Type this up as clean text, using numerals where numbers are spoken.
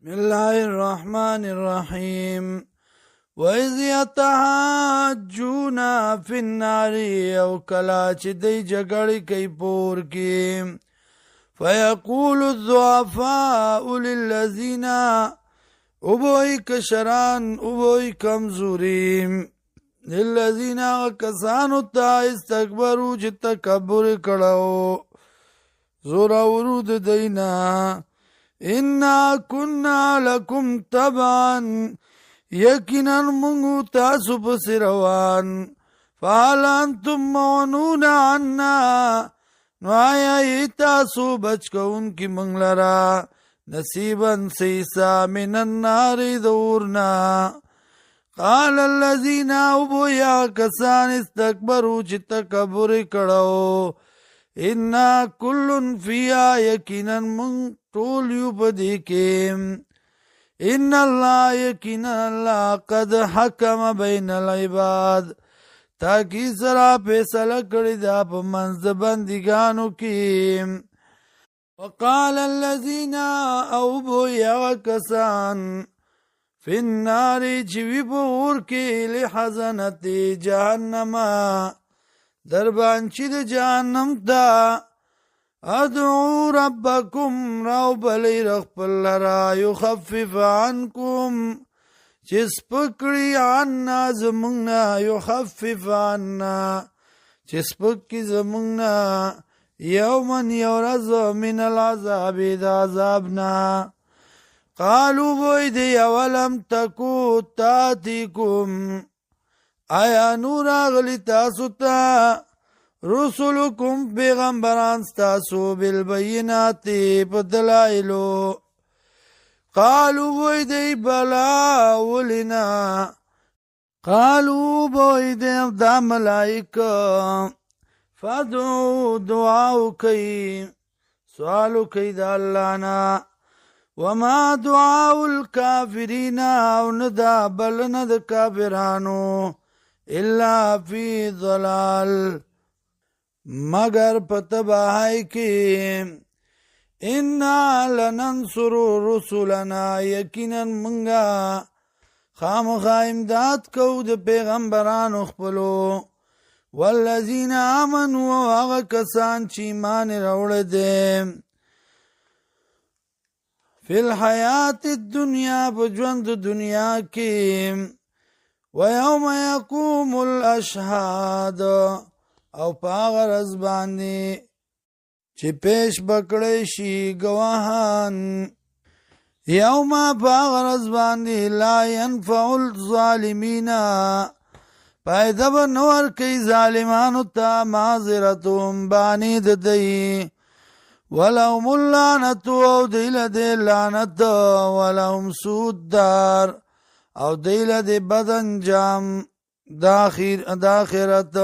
بسم الله الرحمن الرحيم وَإِذْ يَتَحَاجُّونَ فِي النَّارِ او کلا چې دی جګړې کوي پور کې فَيَقُولُ الضُّعَفَاءُ لِلَّذِينَ اوبوئی کشران اوبوئی کمزوری للذین کسانو تا استکبرو چې تکبر کړو زورا ورود دینا انا كنا لكم تبعا یقینا منگو تاسو پس روان فحال انتم معنون عنا نو آیا ای تاسو بچ کون کی منگ لرا نصیبا سیسا من النار دورنا قال الذین اوبویا کسان استکبرو چی تکبر کڑو انا کلن فیا یقینا من طول یو پدیکیم ان اللہ یقینا اللہ قد حکم بین العباد تاکی سرا پیسل کردی دا پا منز بندگانو کیم وقال الذین اوبویا کسان فی النار چوی پور کی لحزنت جہنم دربانچی دا جہنم تا ادعو ربکم راو بلی رخپل لرا یخفف عنکم چس پکڑی عنا زمونگنا یخفف عنا چس پکی زمونگنا یومن یورز من العذاب دا عذابنا قالو بوئی دی اولم تکو تاتیکم آیا نور آغلی تاسو تا رسولکم پیغمبران ستاسو بالبینات پدلائلو قالو بوئی دی بلا ولنا قالو بوئی دی دا ملائک فادعو دعاو کئی سوالو کئی دا اللہ نا وما دعاو الكافرین او ندا بلند کافرانو الا فی ضلال مگر پتباہی کی انا لننصر رسولنا یقینا منگا خامخا امداد کو د پیغمبران خپلو والذین آمنوا واغا کسان چی ایمان روڑ دے فی الحیات الدنیا بجوند دنیا کی ویوم یقوم الاشہاد او پاغر از باندی چی پیش بکڑی شی گواهان یوم پاغر از باندی لا ینفع الظالمین پایدب نور کئی ظالمانو تا معذرتهم بانید دی ولهم اللعنت او دیل دی لعنت ولهم سود دار او دیل دی بدنجام داخرت